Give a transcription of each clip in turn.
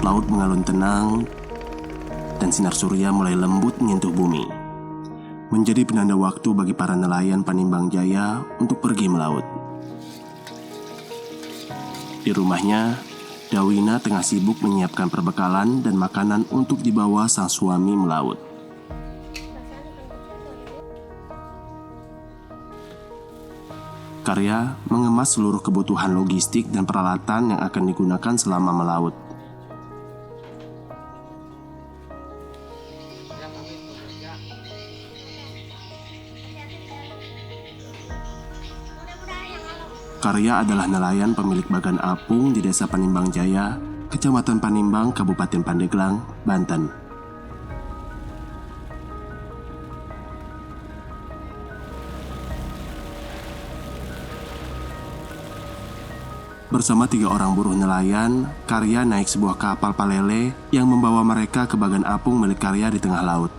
laut mengalun tenang dan sinar surya mulai lembut menyentuh bumi, menjadi penanda waktu bagi para nelayan Panimbang Jaya untuk pergi melaut. Di rumahnya, Dawina tengah sibuk menyiapkan perbekalan dan makanan untuk dibawa sang suami melaut. Karya mengemas seluruh kebutuhan logistik dan peralatan yang akan digunakan selama melaut. Karya adalah nelayan pemilik bagan apung di Desa Panimbang Jaya, Kecamatan Panimbang, Kabupaten Pandeglang, Banten. Bersama 3 orang buruh nelayan, Karya naik sebuah kapal palele yang membawa mereka ke bagan apung milik Karya di tengah laut.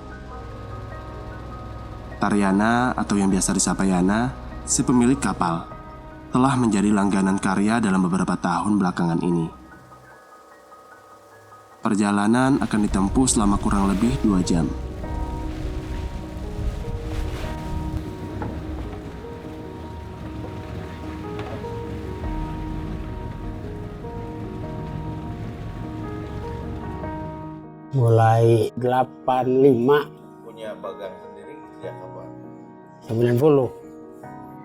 Taryana atau yang biasa disapa Yana, si pemilik kapal, telah menjadi langganan Karya dalam beberapa tahun belakangan ini. Perjalanan akan ditempuh selama kurang lebih 2 jam. Mulai 85. Punya bagang sendiri sejak kapan? 90.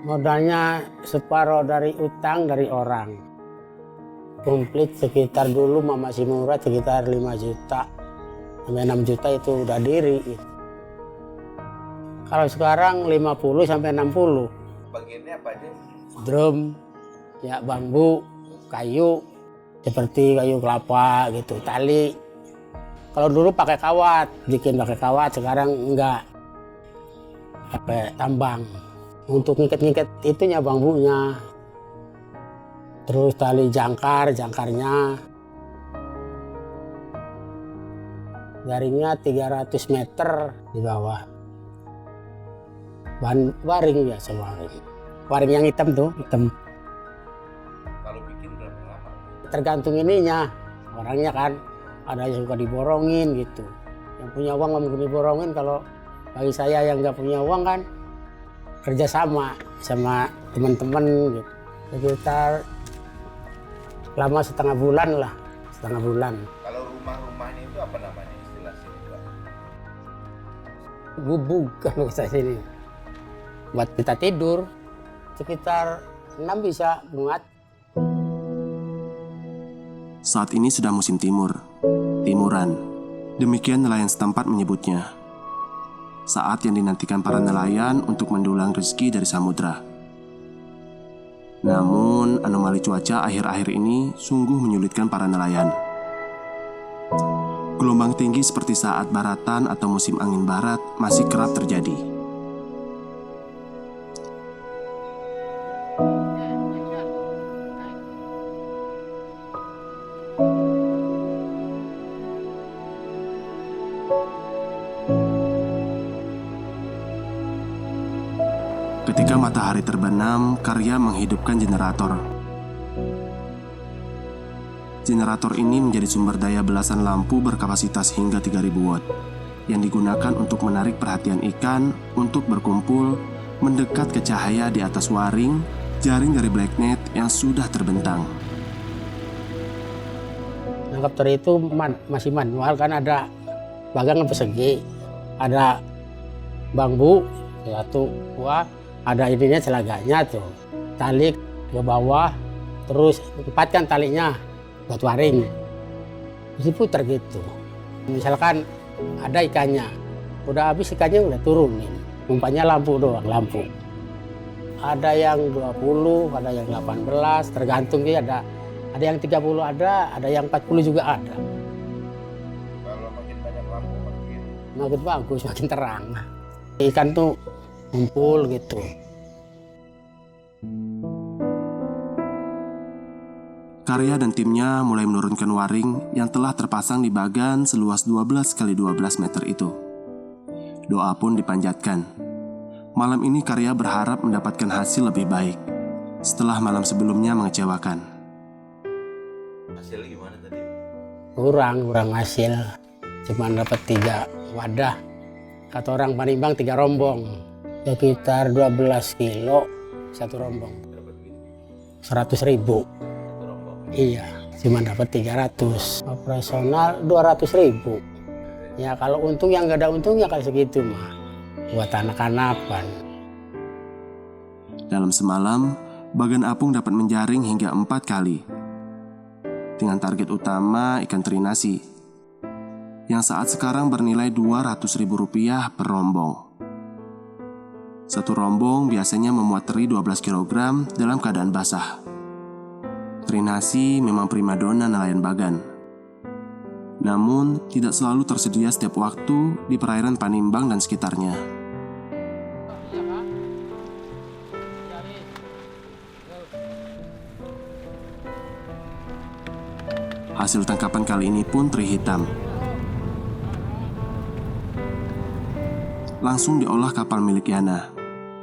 Modalnya separuh dari utang dari orang. Komplit sekitar dulu masih murah sekitar 5 juta sampai 6 juta itu udah diri. Kalau sekarang 50 sampai 60. Bagiannya apa aja? Drum, ya bambu, kayu, seperti kayu kelapa gitu, tali. Kalau dulu pakai kawat, bikin pakai kawat, sekarang enggak. Pakai tambang. Untuk ngiket-ngiket itunya bambunya. Terus tali jangkarnya. Jaringnya 300 meter di bawah. Waring biasa waring. Waring yang hitam tuh, hitam. Kalau bikin berapa lama? Tergantung ininya, orangnya kan. Ada yang suka diborongin gitu. Yang punya uang nggak mungkin diborongin. Kalau bagi saya yang nggak punya uang kan kerja sama teman-teman gitu. Sekitar lama setengah bulan. Kalau rumah-rumahnya itu apa namanya istilah sini, Pak? Gubuk kalau saya sini. Buat kita tidur sekitar 6 bisa muat. Saat ini sudah musim timuran. Demikian nelayan setempat menyebutnya. Saat yang dinantikan para nelayan untuk mendulang rezeki dari samudra. Namun, anomali cuaca akhir-akhir ini sungguh menyulitkan para nelayan. Gelombang tinggi seperti saat baratan atau musim angin barat masih kerap terjadi. Ketika matahari terbenam, Karya menghidupkan generator. Generator ini menjadi sumber daya belasan lampu berkapasitas hingga 3000 watt yang digunakan untuk menarik perhatian ikan untuk berkumpul mendekat ke cahaya di atas waring jaring dari blacknet yang sudah terbentang. Nangkap teri itu masih manual kan, ada bagang persegi, ada bambu satu buah, ada ininya celaganya tuh, tali ke bawah, terus empatkan talinya buat waring, terus diputar gitu. Misalkan ada ikannya, udah habis ikannya udah turunin, umpamanya lampu doang, lampu. Ada yang 20, ada yang 18, tergantung ya, ada yang 30 ada yang 40 juga ada. Kalau makin banyak lampu Makin bagus, makin terang. Ikan tuh ngumpul gitu. Karya dan timnya mulai menurunkan waring yang telah terpasang di bagan seluas 12 x 12 meter itu. Doa pun dipanjatkan. Malam ini Karya berharap mendapatkan hasil lebih baik setelah malam sebelumnya mengecewakan. hasilnya gimana tadi? kurang hasil, cuma dapat 3 wadah. Kata orang Panimbang 3 rombong, sekitar 12 kilo satu rombong. 100.000. Iya, cuma dapat 300. Operasional 200.000. Ya kalau untung yang nggak ada untungnya kayak segitu mah, buat anak-anakan. Dalam semalam, Bagan Apung dapat menjaring hingga 4 kali. Dengan target utama ikan teri nasi, yang saat sekarang bernilai Rp200.000 per rombong. Satu rombong biasanya memuat teri 12 kg dalam keadaan basah. Teri nasi memang primadona nelayan Bagan. Namun, tidak selalu tersedia setiap waktu di perairan Panimbang dan sekitarnya. Hasil tangkapan kali ini pun teri hitam. Langsung diolah kapal milik Yana,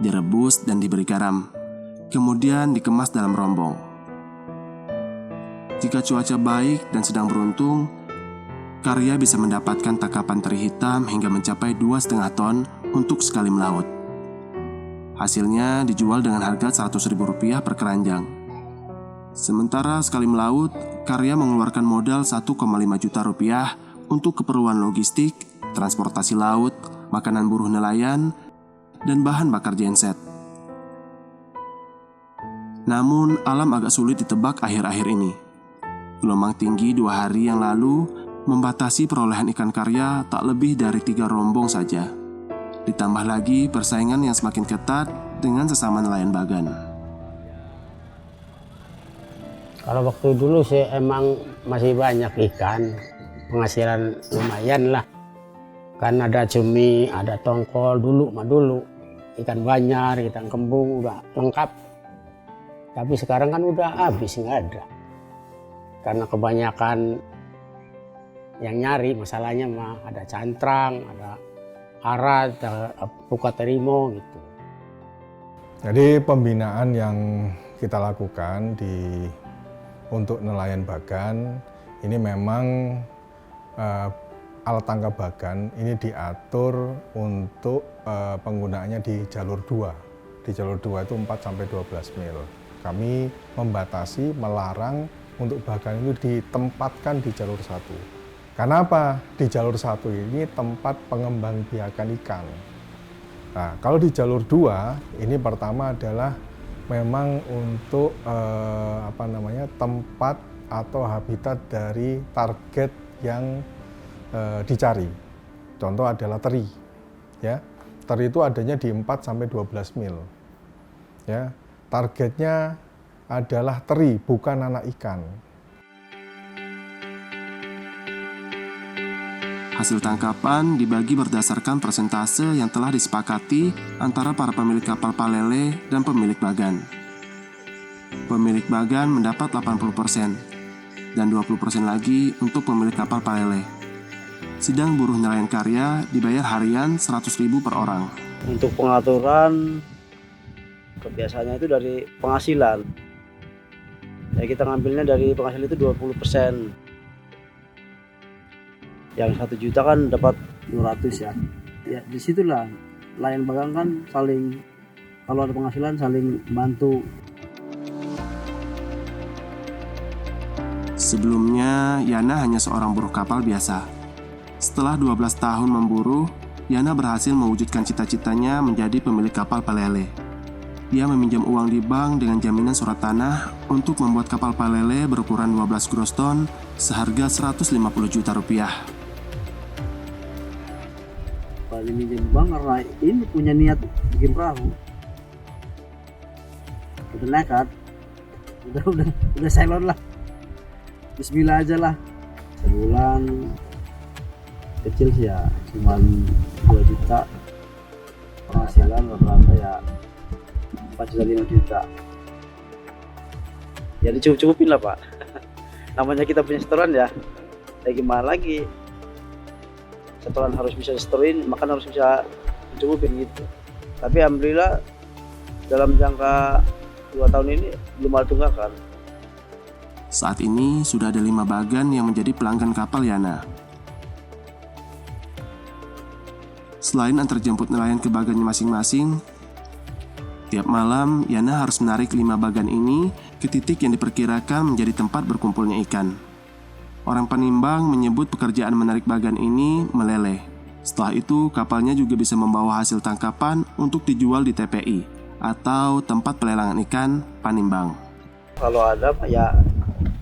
direbus dan diberi garam, kemudian dikemas dalam rombong. Jika cuaca baik dan sedang beruntung, Karya bisa mendapatkan tangkapan teri hitam hingga mencapai 2,5 ton untuk sekali melaut. Hasilnya dijual dengan harga Rp100.000 per keranjang. Sementara sekali melaut, Karya mengeluarkan modal Rp1,5 juta untuk keperluan logistik, transportasi laut, makanan buruh nelayan, dan bahan bakar genset. Namun, alam agak sulit ditebak akhir-akhir ini. Gelombang tinggi 2 hari yang lalu membatasi perolehan ikan Karya tak lebih dari 3 rombong saja. Ditambah lagi persaingan yang semakin ketat dengan sesama nelayan Bagan. Kalau waktu dulu sih emang masih banyak ikan, penghasilan lumayan lah. Kan ada cumi, ada tongkol dulu, ikan banyar, ikan kembung udah lengkap. Tapi sekarang kan udah habis, nggak ada. Karena kebanyakan yang nyari, masalahnya mah ada cantrang, ada arat, ada pukat terimo gitu. Jadi pembinaan yang kita lakukan untuk nelayan Bagan ini memang alat tangkap Bagan ini diatur untuk penggunaannya di jalur 2. Di jalur 2 itu 4-12 mil. Kami membatasi, melarang untuk Bagan itu ditempatkan di jalur 1. Karena apa? Di jalur 1 ini tempat pengembangbiakan ikan. Nah, kalau di jalur 2 ini pertama adalah memang untuk tempat atau habitat dari target yang dicari. Contoh adalah teri. Ya. Teri itu adanya di 4-12 mil. Ya. Targetnya adalah teri, bukan anak ikan. Hasil tangkapan dibagi berdasarkan persentase yang telah disepakati antara para pemilik kapal palele dan pemilik Bagan. Pemilik Bagan mendapat 80% dan 20% lagi untuk pemilik kapal palele. Sedang buruh nelayan Karya dibayar harian Rp100.000 per orang. Untuk pengaturan kebiasaannya itu dari penghasilan. Ya, kita ngambilnya dari penghasilan itu 20%. Yang 1 juta kan dapat 200 ya. Ya disitulah nelayan Bagan kan saling, kalau ada penghasilan saling bantu. Sebelumnya, Yana hanya seorang buruh kapal biasa. Setelah 12 tahun memburu, Yana berhasil mewujudkan cita-citanya menjadi pemilik kapal palele. Dia meminjam uang di bank dengan jaminan surat tanah untuk membuat kapal palele berukuran 12 gross ton seharga Rp150 juta. Ini minjem bank karena ini punya niat bikin perahu. Udah nekat, udah silent lah. Bismillah aja lah. Sebulan kecil sih ya, cuma 2 juta. Penghasilan rata-rata ya 4,5 juta. Ya dicukup-cukupin lah Pak. Namanya kita punya setoran ya. Kayak gimana lagi? Setoran harus bisa setorin, makan harus bisa mencukupin gitu. Tapi alhamdulillah dalam jangka 2 tahun ini belum ada tunggakan. Saat ini sudah ada 5 bagan yang menjadi pelanggan kapal Yana. Selain antar jemput nelayan ke bagannya masing-masing, tiap malam Yana harus menarik 5 bagan ini ke titik yang diperkirakan menjadi tempat berkumpulnya ikan. Orang Panimbang menyebut pekerjaan menarik bagan ini meleleh. Setelah itu kapalnya juga bisa membawa hasil tangkapan untuk dijual di TPI atau tempat pelelangan ikan Panimbang. Kalau ada ya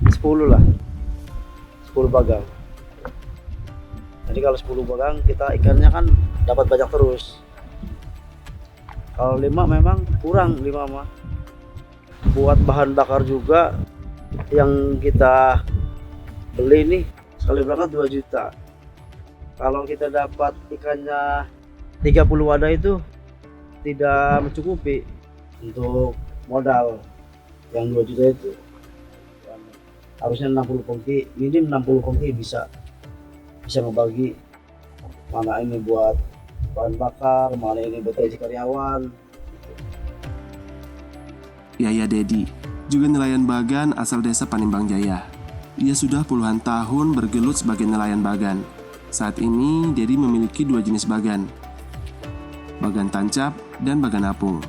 10 lah, 10 bagang. Jadi kalau 10 bagang kita ikannya kan dapat banyak terus. Kalau 5 memang kurang, 5 mah. Buat bahan bakar juga yang kita beli nih sekali berangkat 2 juta. Kalau kita dapat ikannya 30 wadah itu tidak mencukupi untuk modal yang 2 juta itu. Harusnya 60 kongki, minim 60 kongki bisa ngebagi mana ini buat bahan bakar, mana ini buat gaji karyawan. Yaya Dedi juga nelayan bagan asal desa Panimbang Jaya. Ia sudah puluhan tahun bergelut sebagai nelayan bagan. Saat ini Dedi memiliki 2 jenis bagan, bagan tancap dan bagan apung.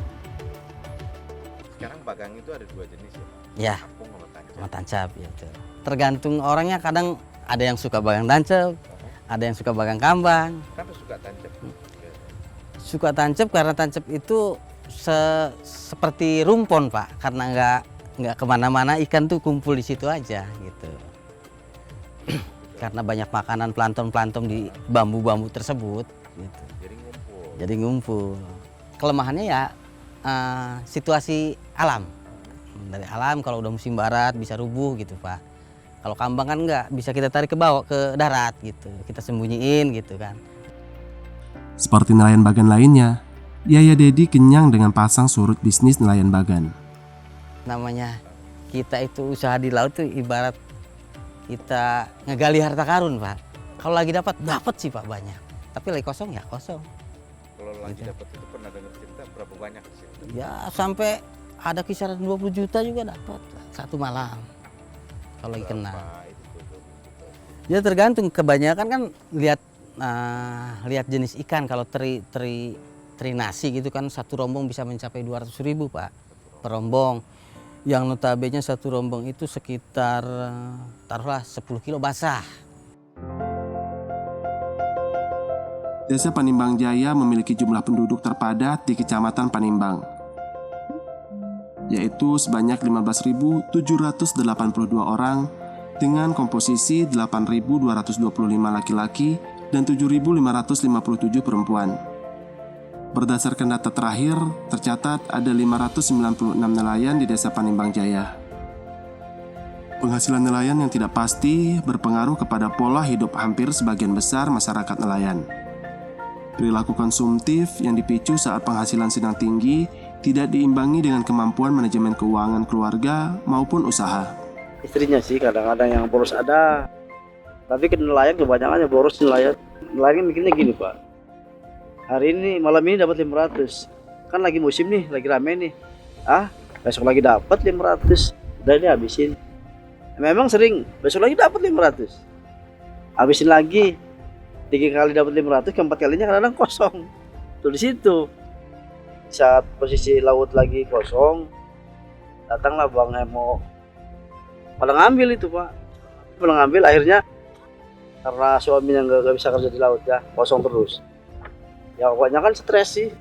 Sekarang bagang itu ada 2 jenis ya, Pak? Ya, Apung sama tancap. sama tancap gitu. Tergantung orangnya, kadang ada yang suka bagang tancap, ada yang suka bagang kambang. Kenapa suka tancap? Suka tancap karena tancap itu seperti rumpon, Pak, karena nggak kemana-mana, ikan tuh kumpul di situ aja gitu. Karena banyak makanan plankton di bambu-bambu tersebut gitu. Jadi ngumpul. Kelemahannya ya situasi alam. Dari alam kalau udah musim barat bisa rubuh gitu, Pak. Kalau kambang kan nggak, bisa kita tarik ke bawah ke darat gitu. Kita sembunyiin gitu kan. Seperti nelayan bagan lainnya, Yaya Dedi kenyang dengan pasang surut bisnis nelayan bagan. Namanya kita itu usaha di laut tuh ibarat kita ngegali harta karun, Pak. Kalau lagi dapat sih, Pak, banyak. Tapi lagi kosong ya kosong. Kalau lagi Gitu. dapat itu pernah dengar cerita berapa banyak di situ? Ya sampai ada kisaran 20 juta juga dapat satu malam. Kalau lagi kena. Berapa itu tuh, 20 juta? Ya tergantung, kebanyakan kan lihat jenis ikan. Kalau teri nasi gitu kan satu rombong bisa mencapai 200.000, Pak, per rombong. Yang notabene satu rombong itu sekitar taruhlah 10 kilo basah. Desa Panimbang Jaya memiliki jumlah penduduk terpadat di Kecamatan Panimbang, yaitu sebanyak 15.782 orang dengan komposisi 8.225 laki-laki dan 7.557 perempuan. Berdasarkan data terakhir, tercatat ada 596 nelayan di Desa Panimbang Jaya. Penghasilan nelayan yang tidak pasti berpengaruh kepada pola hidup hampir sebagian besar masyarakat nelayan. Perilaku konsumtif yang dipicu saat penghasilan sedang tinggi tidak diimbangi dengan kemampuan manajemen keuangan keluarga maupun usaha. Istrinya sih kadang-kadang yang boros ada, tapi nelayan kebanyakannya boros. Nelayan mikirnya gini, Pak, hari ini malam ini dapat 500, kan lagi musim nih, lagi rame nih, besok lagi dapat 500, udah ini habisin. Memang sering besok lagi dapat 500, habisin lagi, 3 kali dapat 500, keempat kalinya kadang-kadang kosong. Tuh di situ saat posisi laut lagi kosong, datanglah Bang Emo pada ngambil itu, Pak. Pada ngambil, akhirnya karena suaminya nggak bisa kerja di laut ya, kosong terus. Ya pokoknya kan stres sih.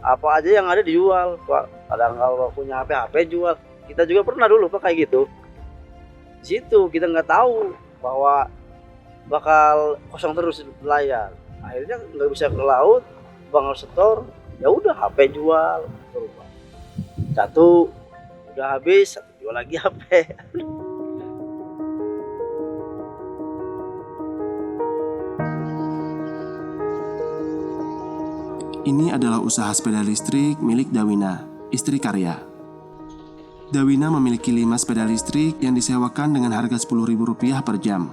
Apa aja yang ada dijual, Pak. Kadang kalau punya HP jual. Kita juga pernah dulu, Pak, kayak gitu. Di situ kita nggak tahu bahwa bakal kosong terus nelayan. Akhirnya nggak bisa ke laut, Bang harus setor. Ya udah HP jual, terus, Pak. Satu udah habis, satu jual lagi HP. Ini adalah usaha sepeda listrik milik Dawina, istri karya. Dawina memiliki 5 sepeda listrik yang disewakan dengan harga Rp10.000 per jam.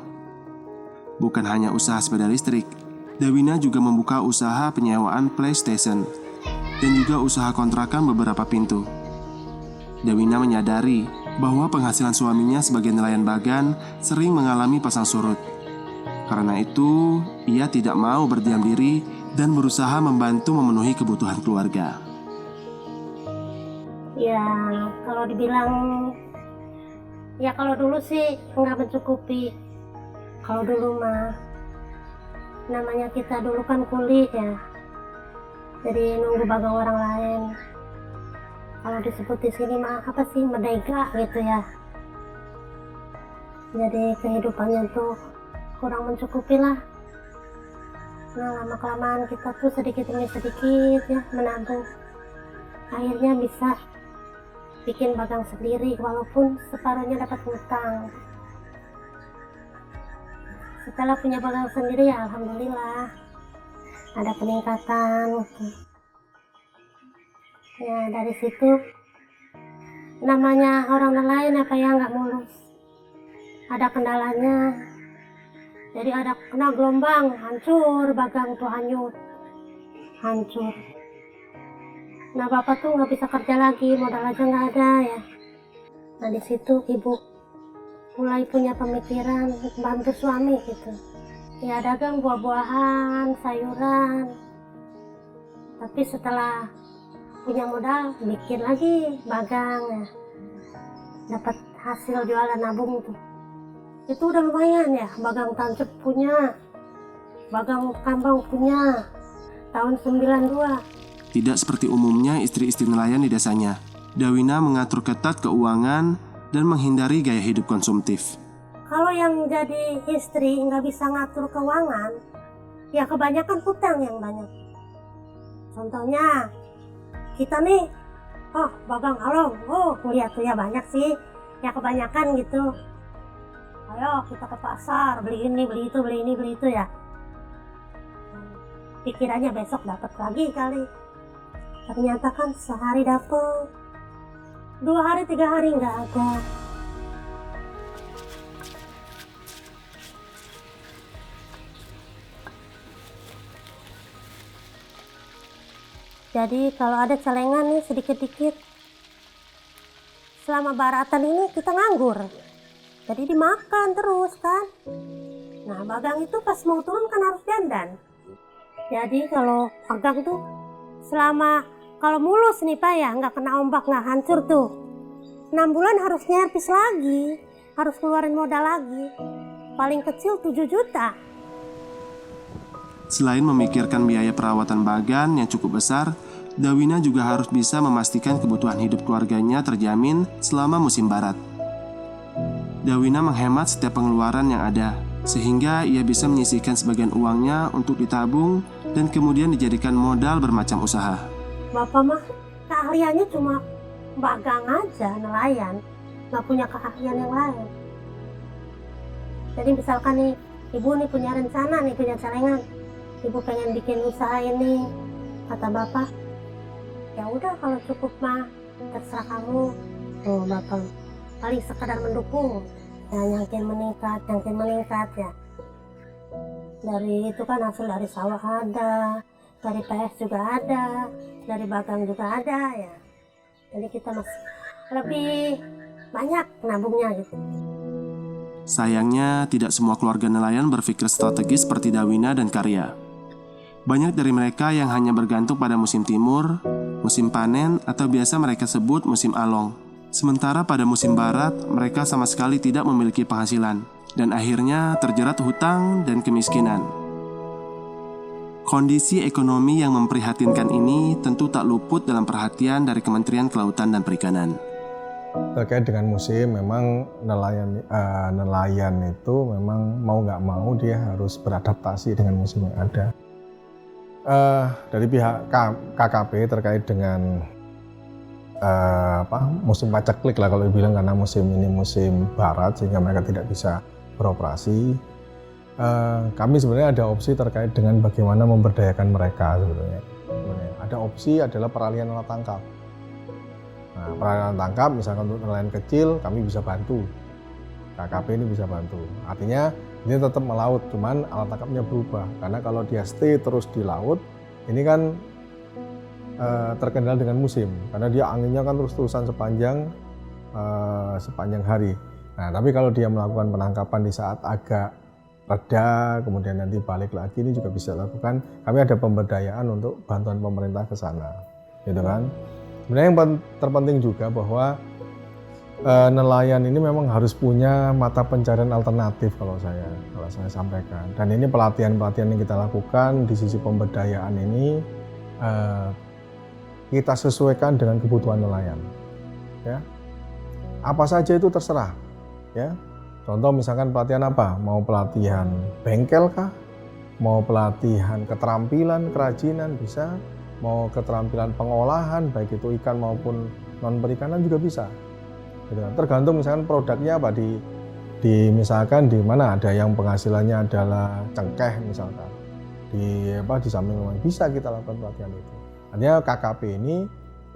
Bukan hanya usaha sepeda listrik, Dawina juga membuka usaha penyewaan PlayStation dan juga usaha kontrakan beberapa pintu. Dawina menyadari bahwa penghasilan suaminya sebagai nelayan bagan sering mengalami pasang surut. Karena itu, ia tidak mau berdiam diri dan berusaha membantu memenuhi kebutuhan keluarga. Ya, kalau dibilang, ya kalau dulu sih nggak mencukupi. Kalau dulu mah, namanya kita dulu kan kuli ya, jadi nunggu bagang orang lain. Kalau disebut di sini mah apa sih, merdeka gitu ya. Jadi kehidupannya tuh kurang mencukupi lah. Nah, lama-kelamaan kita tuh sedikit demi sedikit ya menabung. Akhirnya bisa bikin bagang sendiri walaupun separuhnya dapat hutang. Setelah punya bagang sendiri ya alhamdulillah ada peningkatan gitu. Ya dari situ namanya orang nelayan apa ya nggak mulus, ada kendalanya. Jadi ada kena gelombang hancur, bagang tuh hancur. Nah bapak tuh nggak bisa kerja lagi, modal aja nggak ada ya. Nah di situ ibu mulai punya pemikiran bantu suami gitu. Ya dagang buah-buahan, sayuran. Tapi setelah punya modal bikin lagi bagang ya. Dapat hasil jualan nabung tuh. Itu udah lumayan ya, bagang tancep punya, bagang kambang punya, tahun 92. Tidak seperti umumnya istri-istri nelayan di desanya, Dawina mengatur ketat keuangan dan menghindari gaya hidup konsumtif. Kalau yang jadi istri nggak bisa ngatur keuangan, ya kebanyakan hutang yang banyak. Contohnya, kita nih, bagang halong, ngeliat tuh ya banyak sih, ya kebanyakan gitu. Ayo kita ke pasar, beli ini, beli itu, beli ini, beli itu ya. Pikirannya besok dapat lagi kali. Ternyata kan sehari dapat, 2 hari, 3 hari nggak ada. Jadi kalau ada celengan nih sedikit-dikit, selama baratan ini kita nganggur. Jadi dimakan terus kan. Nah bagang itu pas mau turun kan harus dandan. Jadi kalau bagang tuh selama kalau mulus nih Pak ya, nggak kena ombak, nggak hancur tuh, 6 bulan harus nyervis lagi, harus keluarin modal lagi. Paling kecil 7 juta. Selain memikirkan biaya perawatan bagan yang cukup besar, Dawina juga harus bisa memastikan kebutuhan hidup keluarganya terjamin selama musim barat. Dawina menghemat setiap pengeluaran yang ada, sehingga ia bisa menyisihkan sebagian uangnya untuk ditabung dan kemudian dijadikan modal bermacam usaha. Bapak mah keahliannya cuma bagang aja, nelayan, nggak punya keahlian yang lain. Jadi misalkan nih, ibu nih punya rencana nih, punya celengan, ibu pengen bikin usaha ini, kata bapak, ya udah kalau cukup mah terserah kamu. Oh bapak paling sekedar mendukung, ya nyangkin meningkat ya. Dari itu kan hasil dari sawah ada, dari PS juga ada, dari bagang juga ada ya. Jadi kita masih lebih banyak nabungnya gitu. Sayangnya, tidak semua keluarga nelayan berpikir strategis seperti Dawina dan Karya. Banyak dari mereka yang hanya bergantung pada musim timur, musim panen, atau biasa mereka sebut musim along. Sementara pada musim barat, mereka sama sekali tidak memiliki penghasilan, dan akhirnya terjerat hutang dan kemiskinan. Kondisi ekonomi yang memprihatinkan ini tentu tak luput dalam perhatian dari Kementerian Kelautan dan Perikanan. Terkait dengan musim, memang nelayan itu memang mau nggak mau dia harus beradaptasi dengan musim yang ada. Dari pihak KKP terkait dengan musim paceklik lah kalau dibilang, karena musim ini musim barat sehingga mereka tidak bisa beroperasi. Kami sebenarnya ada opsi terkait dengan bagaimana memberdayakan mereka sebetulnya. Ada opsi adalah peralihan alat tangkap. Nah, peralihan tangkap misalkan untuk nelayan kecil kami bisa bantu. KKP ini bisa bantu. Artinya ini tetap melaut, cuman alat tangkapnya berubah. Karena kalau dia stay terus di laut, ini kan terkendala dengan musim. Karena dia anginnya kan terus-terusan sepanjang sepanjang hari. Nah, tapi kalau dia melakukan penangkapan di saat agak reda, kemudian nanti balik lagi, ini juga bisa dilakukan. Kami ada pemberdayaan untuk bantuan pemerintah ke sana, gitu kan. Sebenarnya yang terpenting juga bahwa nelayan ini memang harus punya mata pencarian alternatif kalau saya sampaikan. Dan ini pelatihan-pelatihan yang kita lakukan di sisi pemberdayaan ini kita sesuaikan dengan kebutuhan nelayan. Ya, apa saja itu terserah. Ya, contoh misalkan pelatihan apa? Mau pelatihan bengkel kah? Mau pelatihan keterampilan kerajinan bisa, mau keterampilan pengolahan baik itu ikan maupun non perikanan juga bisa. Gitu. Tergantung misalkan produknya apa misalkan di mana ada yang penghasilannya adalah cengkeh misalkan di samping rumah bisa kita lakukan pelatihan itu. Artinya KKP ini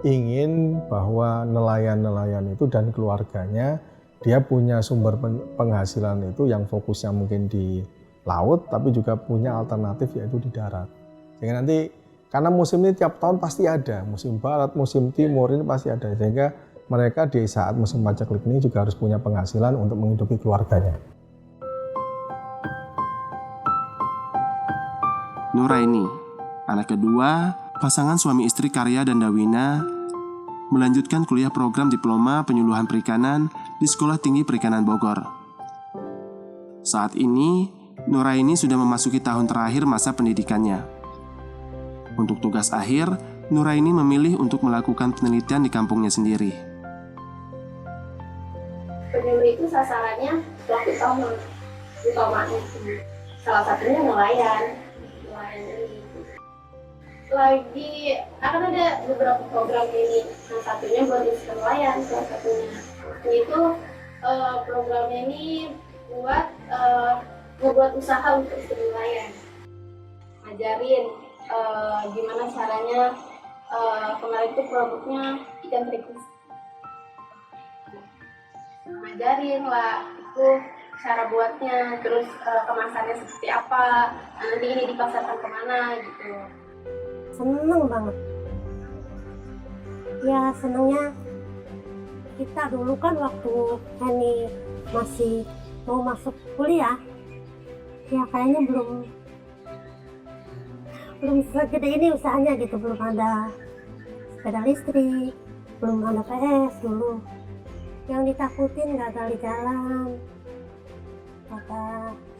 ingin bahwa nelayan-nelayan itu dan keluarganya dia punya sumber penghasilan itu yang fokusnya mungkin di laut tapi juga punya alternatif yaitu di darat. Sehingga nanti karena musim ini tiap tahun pasti ada, musim barat, musim timur ini pasti ada, sehingga mereka di saat musim paceklik ini juga harus punya penghasilan untuk menghidupi keluarganya. Nuraini, anak kedua, pasangan suami istri Karya dan Dawina, melanjutkan kuliah program diploma penyuluhan perikanan di Sekolah Tinggi Perikanan Bogor. Saat ini, Nuraini sudah memasuki tahun terakhir masa pendidikannya. Untuk tugas akhir, Nuraini memilih untuk melakukan penelitian di kampungnya sendiri. Penyuluh itu sasarannya pelaku utamanya salah satunya nelayan ini. Lagi akan ada beberapa program ini, yang satunya buat nelayan, salah satunya itu programnya ini buat membuat usaha untuk istri nelayan, ngajarin gimana caranya. Kemarin itu produknya ikan terikis, ngajarin lah itu cara buatnya, terus kemasannya seperti apa, nanti ini dipasarkan kemana gitu. Seneng banget. Ya senengnya kita dulu kan waktu Henny masih mau masuk kuliah, ya kayaknya belum segede ini usahanya gitu, belum ada sepeda listrik, belum ada PS dulu. Yang ditakutin gagal di jalan, kata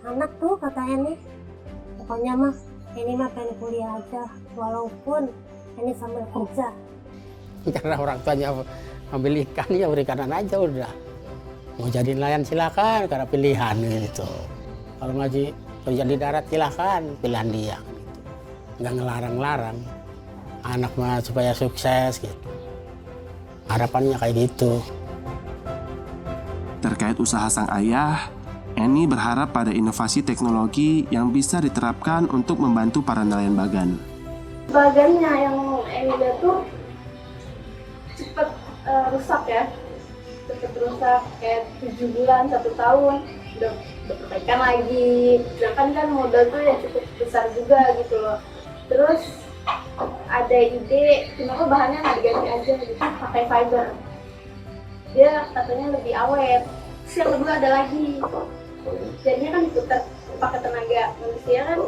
anak tuh, kata Henny, pokoknya mah ini mah pengen kuliah aja walaupun ini sambil kerja. Karena orang tuanya ambil ikan, ya berikanan aja udah. Mau jadi nelayan silakan, karena pilihan gitu. Kalau ngaji kerja di darat silakan, pilihan dia gitu. Nggak ngelarang-larang anak mah supaya sukses gitu. Harapannya kayak gitu. Terkait usaha sang ayah, Eni berharap pada inovasi teknologi yang bisa diterapkan untuk membantu para nelayan bagan. Bagannya yang Eni lihat tuh cepet rusak ya, cepet rusak kayak 7 bulan, 1 tahun udah perbaikan lagi. Sedangkan kan modal tuh ya cukup besar juga gitu loh. Terus ada ide kenapa bahannya nggak diganti aja gitu, pakai fiber. Dia katanya lebih awet. Terus yang kedua ada lagi, jadinya kan diputar pakai tenaga manusia kan.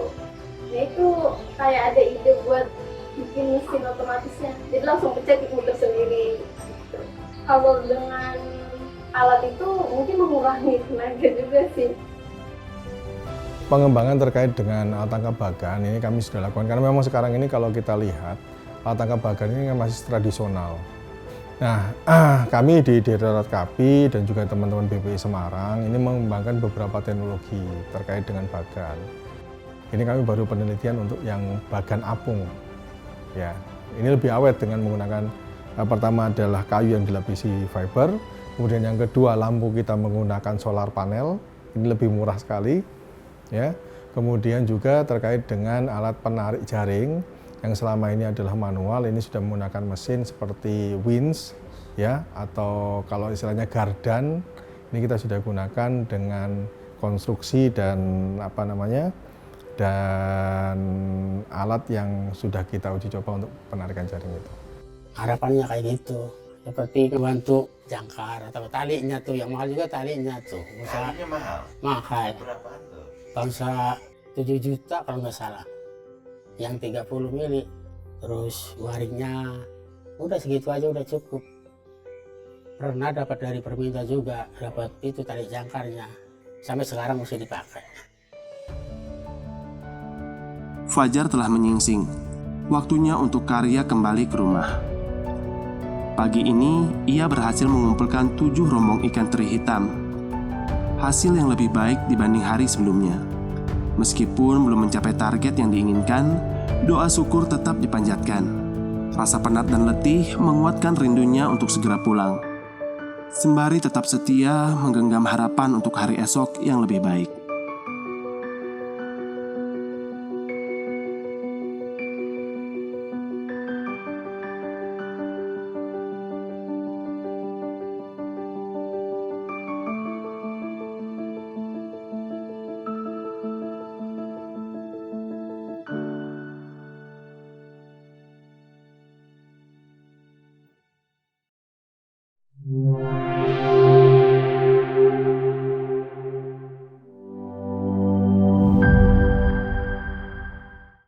Nah itu kayak ada ide buat bikin mesin otomatisnya, jadi langsung pecah diputar sendiri. Kalau dengan alat itu mungkin mengurangi tenaga juga sih. Pengembangan terkait dengan alat tangkap bagan ini kami sudah lakukan, karena memang sekarang ini kalau kita lihat alat tangkap bagan ini kan masih tradisional. Nah, kami di Direktorat KAPI dan juga teman-teman BPI Semarang ini mengembangkan beberapa teknologi terkait dengan bagan. Ini kami baru penelitian untuk yang bagan apung. Ya, ini lebih awet dengan menggunakan pertama adalah kayu yang dilapisi fiber, kemudian yang kedua lampu kita menggunakan solar panel, ini lebih murah sekali. Ya, kemudian juga terkait dengan alat penarik jaring yang selama ini adalah manual, ini sudah menggunakan mesin seperti winch ya, atau kalau istilahnya gardan, ini kita sudah gunakan dengan konstruksi dan dan alat yang sudah kita uji coba untuk penarikan jaring itu. Harapannya kayak gitu, seperti ngebantu jangkar atau talinya tuh, yang mahal juga talinya tuh. Talinya mahal. Mahal. Berapaan tuh? Bangsa 7 juta kalau nggak salah. Yang 30 mili. Terus waringnya udah segitu aja udah cukup. Pernah dapat dari Perminta juga, dapat itu tali jangkarnya. Sampai sekarang masih dipakai. Fajar telah menyingsing. Waktunya untuk karya kembali ke rumah. Pagi ini, ia berhasil mengumpulkan 7 rombong ikan teri hitam. Hasil yang lebih baik dibanding hari sebelumnya. Meskipun belum mencapai target yang diinginkan, doa syukur tetap dipanjatkan. Rasa penat dan letih menguatkan rindunya untuk segera pulang. Sembari tetap setia menggenggam harapan untuk hari esok yang lebih baik.